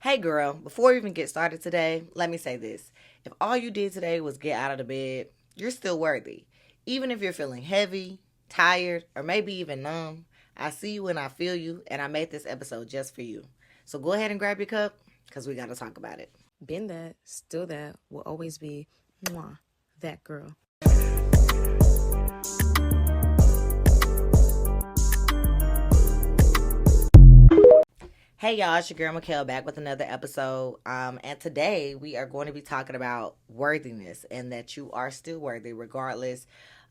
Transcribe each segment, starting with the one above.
Hey girl, before we even get started today, let me say this. If all you did today was get out of the bed, you're still worthy. Even if you're feeling heavy, tired, or maybe even numb, I see you and I feel you, and I made this episode just for you. So go ahead and grab your cup, because we got to talk about it. Been that, still that, will always be mwah, that girl. Hey y'all, it's your girl Mikkel back with another episode. And today we are going to be talking about worthiness and that you are still worthy regardless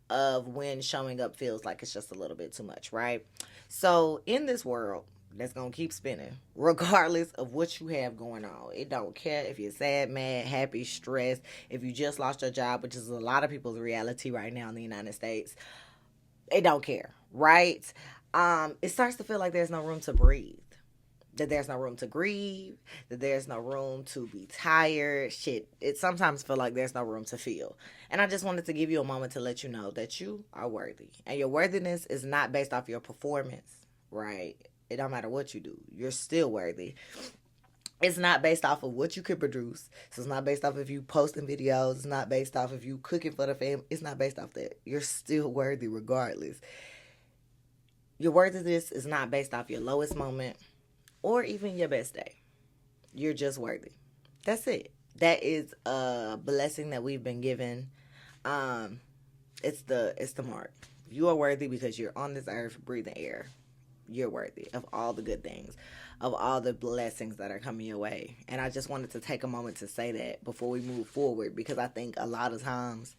of when showing up feels like it's just a little bit too much, right? So in this world that's gonna keep spinning, regardless of what you have going on, it don't care if you're sad, mad, happy, stressed, if you just lost your job, which is a lot of people's reality right now in the United States. It don't care, right? It starts to feel like there's no room to breathe, that there's no room to grieve, that there's no room to be tired. Shit, it sometimes feel like there's no room to feel. And I just wanted to give you a moment to let you know that you are worthy. And your worthiness is not based off your performance, right? It don't matter what you do. You're still worthy. It's not based off of what you could produce. So it's not based off of you posting videos. It's not based off of you cooking for the family. It's not based off that. You're still worthy regardless. Your worthiness is not based off your lowest moment or even your best day. You're just worthy. That's it. That is a blessing that we've been given. Um, it's the mark. You are worthy because you're on this earth breathing air. You're worthy of all the good things, of all the blessings that are coming your way. And I just wanted to take a moment to say that before we move forward, because I think a lot of times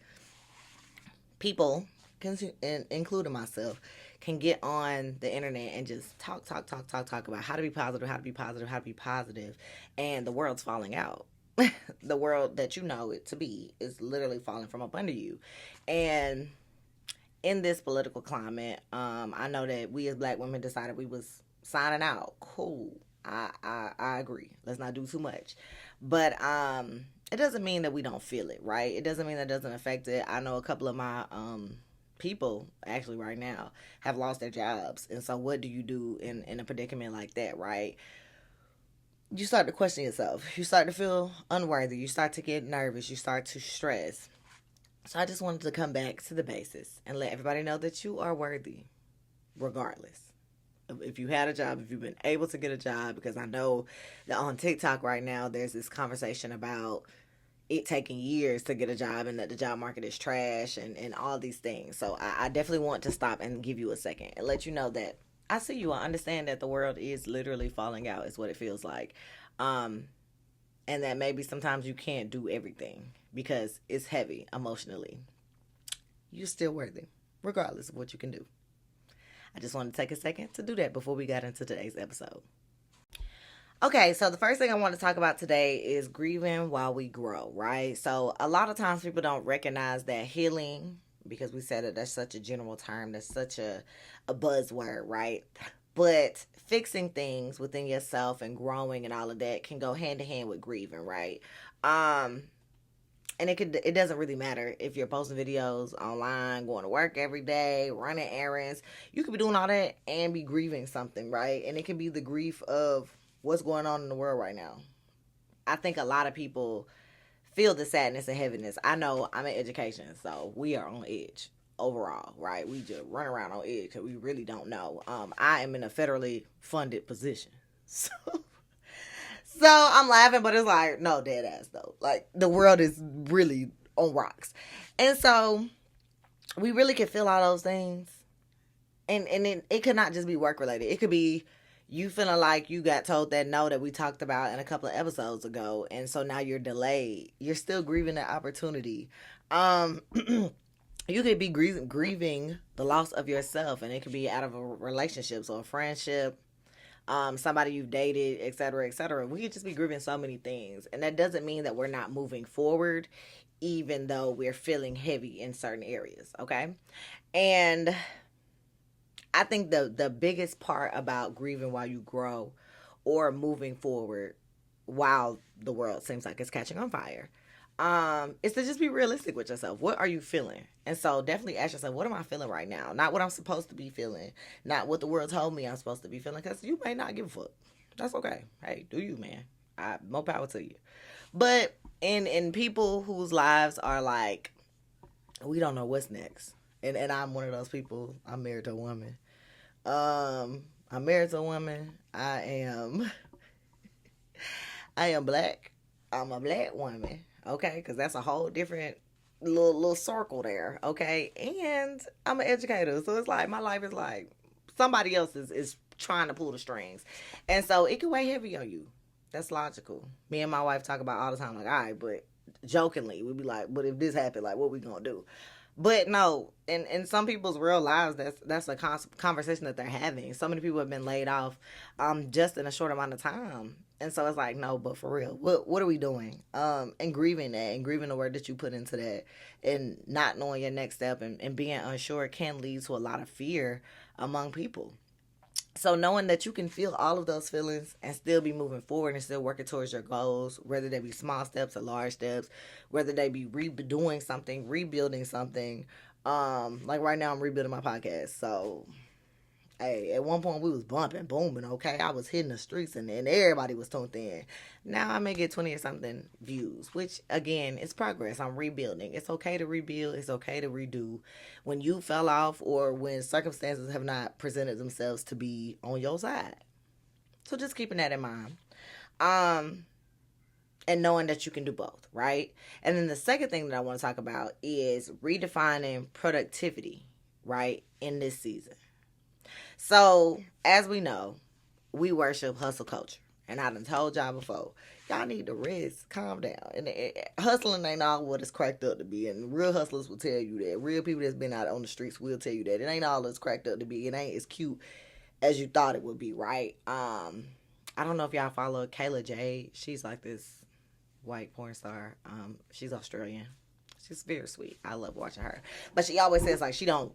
people, including myself, can get on the internet and just talk about how to be positive, how to be positive, how to be positive, and the world's falling out. The world that you know it to be is literally falling from up under you. And in this political climate, I know that we as black women decided we was signing out. Cool. I agree. Let's not do too much. But it doesn't mean that we don't feel it, right? It doesn't mean that it doesn't affect it. I know a couple of my people actually right now have lost their jobs. And so what do you do in a predicament like that, right? You start to question yourself. You start to feel unworthy. You start to get nervous. You start to stress. So I just wanted to come back to the basis and let everybody know that you are worthy regardless. If you had a job, if you've been able to get a job, because I know that on TikTok right now there's this conversation about it taking years to get a job and that the job market is trash and all these things. So I definitely want to stop and give you a second and let you know that I see you. I understand that the world is literally falling out, is what it feels like. Um, and that maybe sometimes you can't do everything because it's heavy emotionally. You're still worthy, regardless of what you can do. I just wanted to take a second to do that before we got into today's episode. Okay, so the first thing I want to talk about today is grieving while we grow, right? So a lot of times people don't recognize that healing, because we said that that's such a general term, that's such a buzzword, right? But fixing things within yourself and growing and all of that can go hand in hand with grieving, right? Um, and it doesn't really matter if you're posting videos online, going to work every day, running errands. You could be doing all that and be grieving something, right? And it can be the grief of what's going on in the world right now. I think a lot of people feel the sadness and heaviness. I know I'm in education, so we are on edge overall, right? We just run around on edge because we really don't know. I am in a federally funded position, so I'm laughing, but it's like, no, dead ass though. Like, the world is really on rocks. And so we really can feel all those things. And it could not just be work related. It could be you feeling like you got told that no that we talked about in a couple of episodes ago. And so now you're delayed. You're still grieving that opportunity. You could be grieving the loss of yourself. And it could be out of a relationship, so a friendship, somebody you've dated, et cetera, et cetera. We could just be grieving so many things. And that doesn't mean that we're not moving forward, even though we're feeling heavy in certain areas, okay? And I think the biggest part about grieving while you grow or moving forward while the world seems like it's catching on fire is to just be realistic with yourself. What are you feeling? And so definitely ask yourself, what am I feeling right now? Not what I'm supposed to be feeling, not what the world told me I'm supposed to be feeling, because you may not give a fuck. That's okay. Hey, do you, man? More power to you. But in people whose lives are like, we don't know what's next. And I'm one of those people. I'm married to a woman. I'm married to a woman. I am black. I'm a black woman. Okay, because that's a whole different little circle there. Okay, and I'm an educator, so it's like my life is like somebody else is trying to pull the strings, and so it can weigh heavy on you. That's logical. Me and my wife talk about all the time, like, all right, but jokingly, we'd be like, but if this happened, like, what we gonna do? But no, in some people's real lives, that's a conversation that they're having. So many people have been laid off, just in a short amount of time, and so it's like, no, but for real, what are we doing? And grieving that, and grieving the word that you put into that, and not knowing your next step, and being unsure can lead to a lot of fear among people. So knowing that you can feel all of those feelings and still be moving forward and still working towards your goals, whether they be small steps or large steps, whether they be redoing something, rebuilding something. Like right now I'm rebuilding my podcast. So hey, at one point we was bumping, booming, okay? I was hitting the streets and everybody was tuned in. Now I may get 20 or something views, which again, it's progress. I'm rebuilding. It's okay to rebuild. It's okay to redo. When you fell off or when circumstances have not presented themselves to be on your side. So just keeping that in mind. Um, and knowing that you can do both, right? And then the second thing that I want to talk about is redefining productivity, right, in this season. So, as we know, we worship hustle culture. And I done told y'all before, y'all need to rest, calm down. And hustling ain't all what it's cracked up to be. And real hustlers will tell you that. Real people that's been out on the streets will tell you that. It ain't all it's cracked up to be. It ain't as cute as you thought it would be, right? I don't know if y'all follow Kayla J. She's like this white porn star. She's Australian. She's very sweet. I love watching her. But she always says like she don't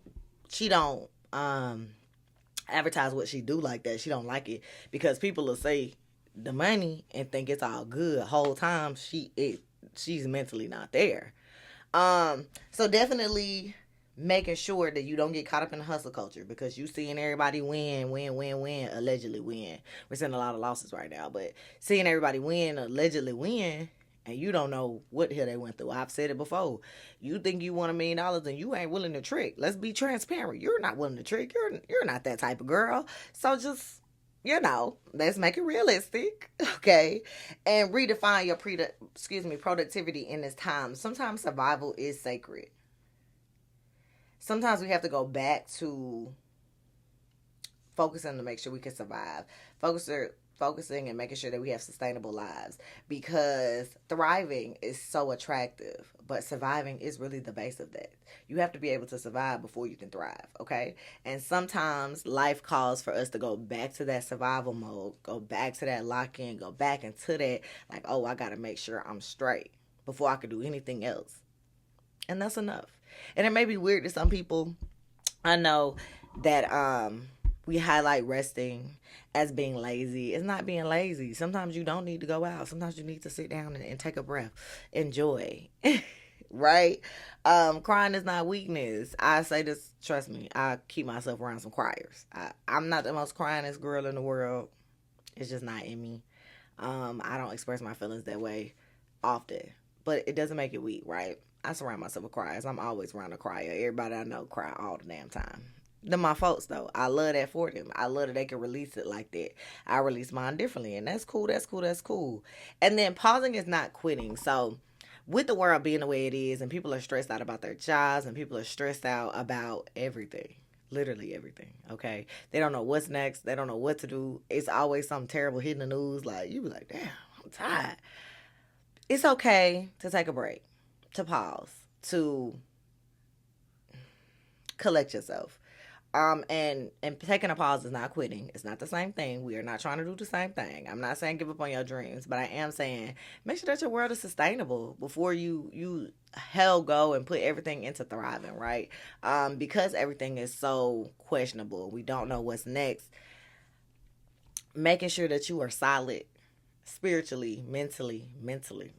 advertise what she do like that. She don't like it because people will say the money and think it's all good. Whole time she's mentally not there. So definitely making sure that you don't get caught up in the hustle culture because you seeing everybody win, allegedly win. We're seeing a lot of losses right now, but seeing everybody win, allegedly win, and you don't know what the hell they went through. I've said it before. You think you want $1 million and you ain't willing to trick. Let's be transparent. You're not willing to trick. You're not that type of girl. So just let's make it realistic, okay? And redefine your productivity in this time. Sometimes survival is sacred. Sometimes we have to go back to focusing to make sure we can survive. Focusing and making sure that we have sustainable lives because thriving is so attractive, but surviving is really the base of that. You have to be able to survive before you can thrive, okay? And sometimes life calls for us to go back to that survival mode, go back to that lock in, go back into that, like, oh, I got to make sure I'm straight before I can do anything else. And that's enough. And it may be weird to some people. I know that we highlight resting as being lazy. It's not being lazy. Sometimes you don't need to go out. Sometimes you need to sit down and take a breath. Enjoy. Right? Crying is not weakness. I say this, trust me, I keep myself around some criers. I'm not the most cryingest girl in the world. It's just not in me. I don't express my feelings that way often. But it doesn't make it weak, right? I surround myself with criers. I'm always around a crier. Everybody I know cry all the damn time. They're my folks, though. I love that for them. I love that they can release it like that. I release mine differently, and that's cool. That's cool. That's cool. And then pausing is not quitting. So, with the world being the way it is, and people are stressed out about their jobs, and people are stressed out about everything, literally everything. Okay, they don't know what's next. They don't know what to do. It's always something terrible hitting the news. Like you be like, damn, I'm tired. It's okay to take a break, to pause, to collect yourself. And taking a pause is not quitting. It's not the same thing. We are not trying to do the same thing. I'm not saying give up on your dreams, but I am saying make sure that your world is sustainable before you hell go and put everything into thriving, right? Because everything is so questionable. We don't know what's next. Making sure that you are solid spiritually, mentally,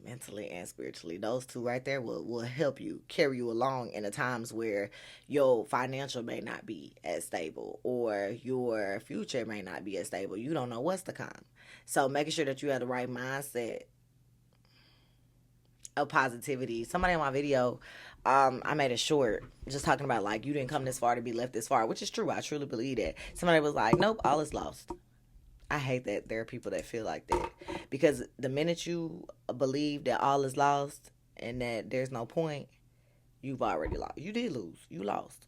and spiritually. Those two right there will help you carry you along in the times where your financial may not be as stable or your future may not be as stable. You don't know what's to come. So making sure that you have the right mindset of positivity. Somebody in my video, I made a short just talking about like you didn't come this far to be left this far, which is true. I truly believe that. Somebody was like, nope, all is lost. I hate that there are people that feel like that, because the minute you believe that all is lost and that there's no point, you've already lost. You did lose. You lost.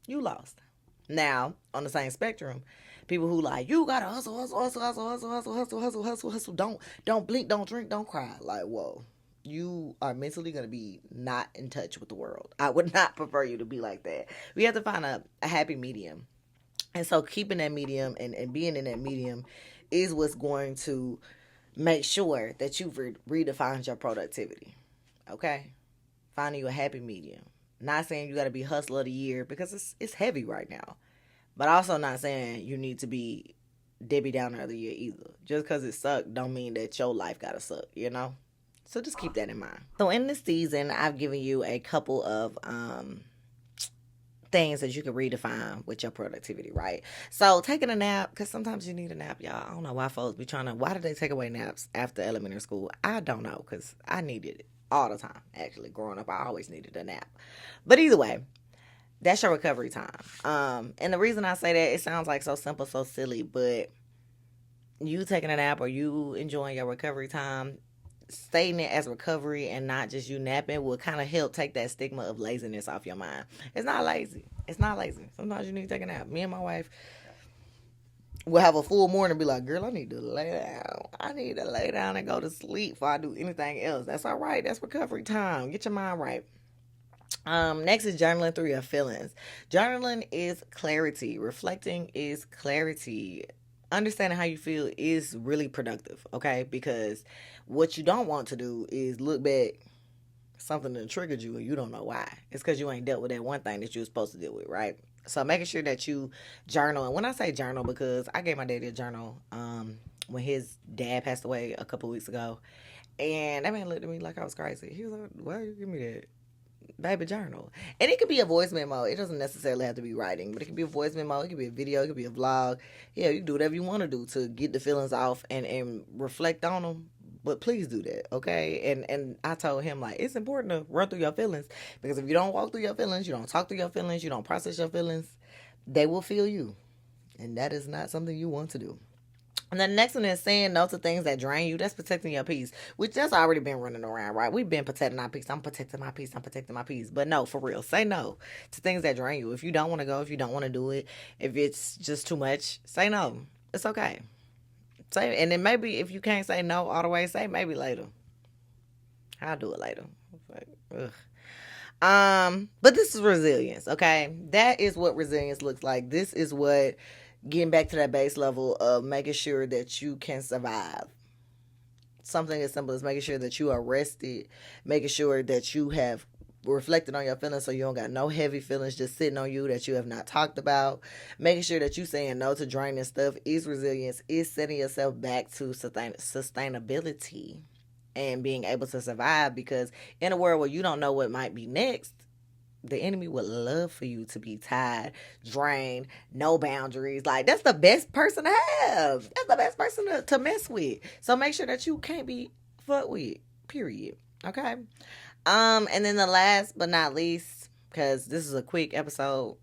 You lost. Now, on the same spectrum, people who like, you gotta hustle, hustle, hustle, hustle, hustle, hustle, hustle, hustle, hustle, hustle. Don't blink, don't drink, don't cry. Like, whoa. You are mentally gonna be not in touch with the world. I would not prefer you to be like that. We have to find a happy medium. And so keeping that medium and being in that medium is what's going to make sure that you've redefined your productivity. Okay? Finding you a happy medium. Not saying you got to be hustler of the year, because it's heavy right now. But also not saying you need to be Debbie Downer of the year either. Just because it sucked don't mean that your life got to suck, you know? So just keep that in mind. So in this season, I've given you a couple of things that you can redefine with your productivity, right? So taking a nap, because sometimes you need a nap, y'all. I don't know why folks be why did they take away naps after elementary school? I don't know, because I needed it all the time. Actually, growing up, I always needed a nap. But either way, that's your recovery time. And the reason I say that, it sounds like so simple, so silly, but you taking a nap or you enjoying your recovery time, stating it as recovery and not just you napping, will kind of help take that stigma of laziness off your mind. It's not lazy. It's not lazy. Sometimes you need to take a nap. Me and my wife will have a full morning and be like, girl, I need to lay down. I need to lay down and go to sleep before I do anything else. That's all right. That's recovery time. Get your mind right. Next is journaling through your feelings. Journaling is clarity. Reflecting is clarity. Understanding how you feel is really productive, okay? Because what you don't want to do is look back something that triggered you and you don't know why. It's because you ain't dealt with that one thing that you were supposed to deal with, right? So making sure that you journal. And when I say journal, because I gave my daddy a journal when his dad passed away a couple weeks ago. And that man looked at me like I was crazy. He was like, why you give me that? Baby, journal. And it could be a voice memo. It doesn't necessarily have to be writing, but it could be a voice memo. It could be a video. It could be a vlog. Yeah, you can do whatever you want to do to get the feelings off and reflect on them. But please do that, okay? And I told him, like, it's important to run through your feelings, because if you don't walk through your feelings, you don't talk through your feelings, you don't process your feelings, they will feel you. And that is not something you want to do. And the next one is saying no to things that drain you. That's protecting your peace, which that's already been running around, right? We've been protecting our peace. I'm protecting my peace. I'm protecting my peace. But no, for real, say no to things that drain you. If you don't want to go, if you don't want to do it, if it's just too much, say no. It's okay. Say, and then maybe if you can't say no all the way, say maybe later. I'll do it later. Like, but this is resilience, okay? That is what resilience looks like. This is what getting back to that base level of making sure that you can survive. Something as simple as making sure that you are rested, making sure that you have reflected on your feelings so you don't got no heavy feelings just sitting on you that you have not talked about. Making sure that you saying no to draining stuff is resilience, is setting yourself back to sustainability and being able to survive, because in a world where you don't know what might be next, the enemy would love for you to be tired, drained, no boundaries. Like, that's the best person to have. That's the best person to mess with. So make sure that you can't be fucked with, period. Okay? And then the last but not least, because this is a quick episode,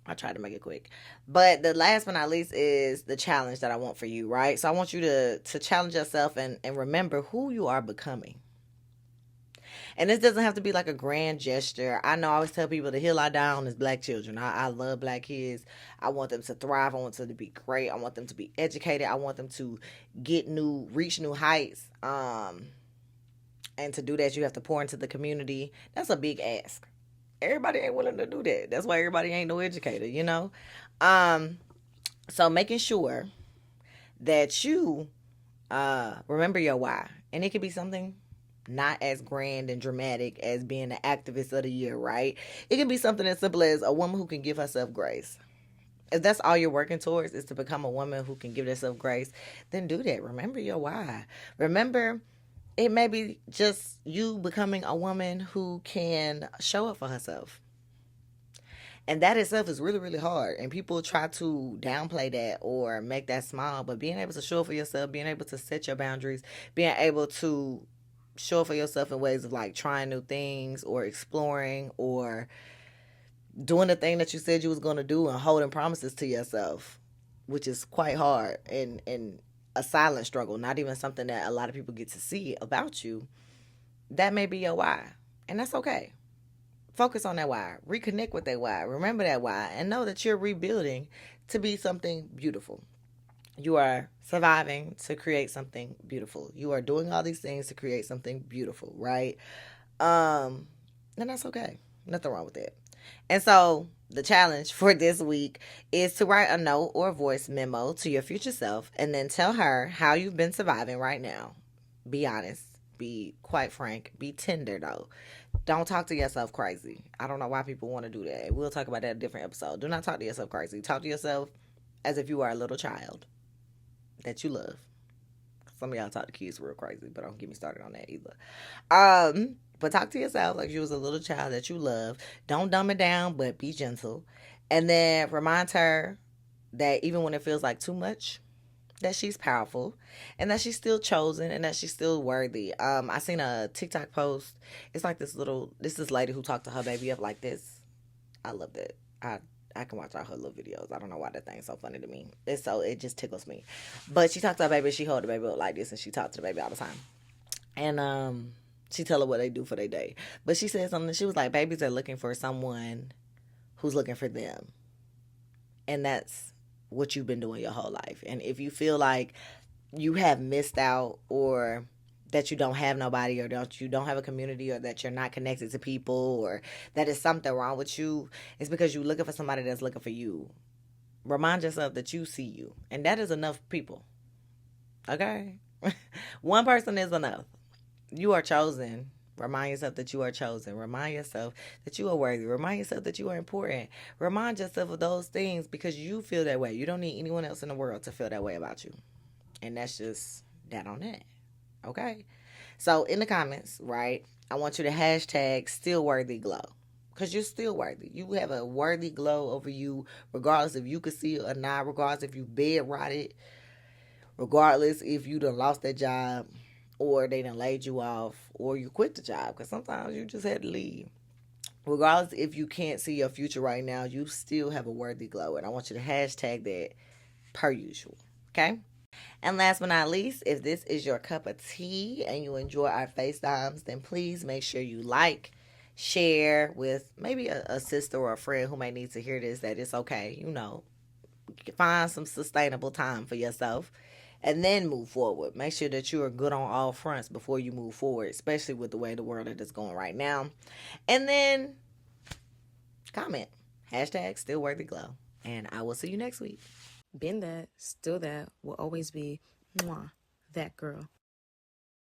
I tried to make it quick. But the last but not least is the challenge that I want for you, right? So I want you to challenge yourself and remember who you are becoming. And this doesn't have to be like a grand gesture. I know I always tell people the hill I die on is black children. I love black kids. I want them to thrive. I want them to be great. I want them to be educated. I want them to reach new heights. And to do that, you have to pour into the community. That's a big ask. Everybody ain't willing to do that. That's why everybody ain't no educator, you know? So making sure that you remember your why. And it could be something not as grand and dramatic as being the activist of the year, right? It can be something as simple as a woman who can give herself grace. If that's all you're working towards, is to become a woman who can give herself grace, then do that. Remember your why. Remember, it may be just you becoming a woman who can show up for herself. And that itself is really, really hard. And people try to downplay that or make that small. But being able to show up for yourself, being able to set your boundaries, being able to show up for yourself in ways of like trying new things or exploring or doing the thing that you said you was going to do and holding promises to yourself, which is quite hard and a silent struggle, not even something that a lot of people get to see about you. That may be your why. And that's okay. Focus on that why. Reconnect with that why. Remember that why. And know that you're rebuilding to be something beautiful. You are surviving to create something beautiful. You are doing all these things to create something beautiful, right? And that's okay. Nothing wrong with that. And so the challenge for this week is to write a note or a voice memo to your future self and then tell her how you've been surviving right now. Be honest. Be quite frank. Be tender though. Don't talk to yourself crazy. I don't know why people want to do that. We'll talk about that in a different episode. Do not talk to yourself crazy. Talk to yourself as if you are a little child that you love. Some of y'all talk to kids real crazy, but don't get me started on that either. But talk to yourself like you was a little child that you love. Don't dumb it down, but be gentle. And then remind her that even when it feels like too much, that she's powerful and that she's still chosen and that she's still worthy. I seen a TikTok post. It's like this lady who talked to her baby up like this. I love that. I can watch all her little videos. I don't know why that thing's so funny to me. It just tickles me. But she talked to her baby, she hold the baby up like this and she talked to the baby all the time. And she tell her what they do for their day. But she said something, she was like, babies are looking for someone who's looking for them. And that's what you've been doing your whole life. And if you feel like you have missed out or that you don't have nobody or you don't have a community or that you're not connected to people or that is something wrong with you, it's because you're looking for somebody that's looking for you. Remind yourself that you see you. And that is enough people. Okay? One person is enough. You are chosen. Remind yourself that you are chosen. Remind yourself that you are worthy. Remind yourself that you are important. Remind yourself of those things because you feel that way. You don't need anyone else in the world to feel that way about you. And that's just that on that. Okay? So in the comments, right, I want you to hashtag still worthy glow. Because you're still worthy. You have a worthy glow over you, regardless if you could see it or not, regardless if you bed rotted, regardless if you done lost that job or they done laid you off or you quit the job. Because sometimes you just had to leave. Regardless if you can't see your future right now, you still have a worthy glow. And I want you to hashtag that per usual. Okay? And last but not least, if this is your cup of tea and you enjoy our FaceTimes, then please make sure you like, share with maybe a sister or a friend who may need to hear this, that it's okay. You know, find some sustainable time for yourself and then move forward. Make sure that you are good on all fronts before you move forward, especially with the way the world is going right now. And then comment, hashtag still worthy glow. And I will see you next week. Been that, still that, will always be that girl.